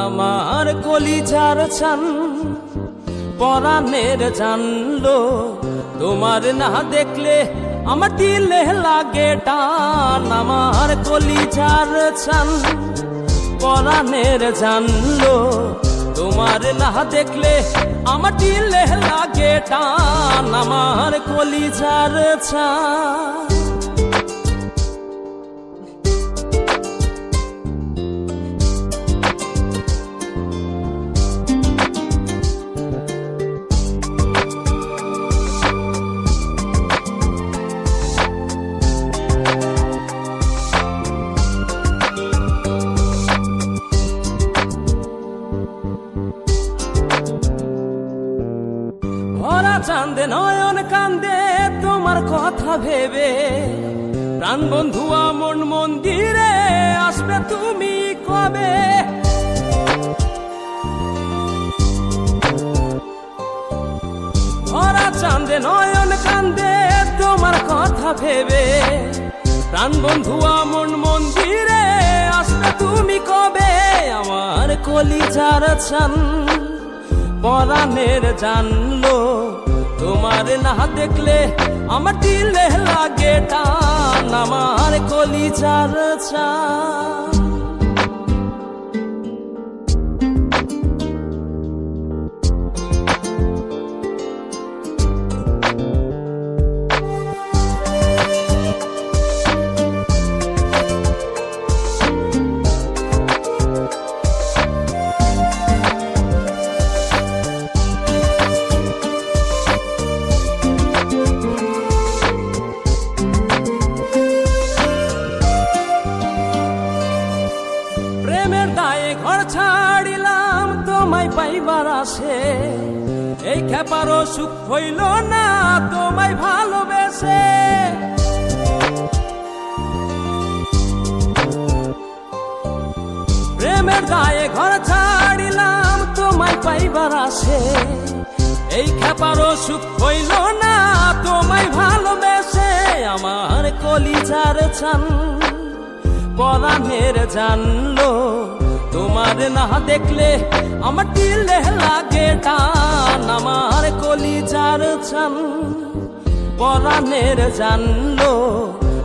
আমার কলিজার চান পরাণের জানলো, তোমার না দেখলে আমার দিলে লাগে টান। আমার কলিজার চান পরাণের জানলো, তোমার না দেখলে আমার দিলে লাগে টান। আমার কলিজার চান ভরা চাঁদে নয়ন কান্দে তোমার কথা ভেবে, প্রাণ বন্ধু মন মন্দিরে আসবে তুমি কবে? ভরা চাঁদে নয়ন কান্দে তোমার কথা ভেবে, প্রাণ বন্ধু মন মন্দিরে আসবে তুমি কবে? আমার কলিজার চান পরাণের জানলো, তোমার না দেখলে আমার দিলে লাগে টান। আমার কলিজার চান ঘর ছাড়িলাম তোমায় পাইবার আসে, এই খেপারও সুখ হইল না তোমায় ভালোবেসে। প্রেমের দায়ে ঘর ছাড়িলাম তোমায় পাইবার আসে, এই খেপারও সুখ হইল না তোমায় ভালোবেসে। আমার কলিজার চান পরাণের জানলো, তোমার না দেখলে আমার দিলে লাগে টান। আমার কলিজার চান পরাণের জানলো,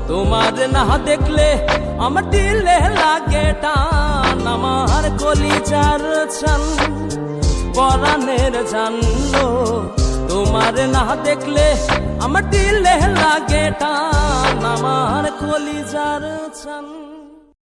তোমার না দেখলে আমার দিলে লাগে টান। আমার কলিজার চান পরাণের জানলো, তোমার না দেখলে আমার দিলে লাগে টান। আমার কলিজার চান।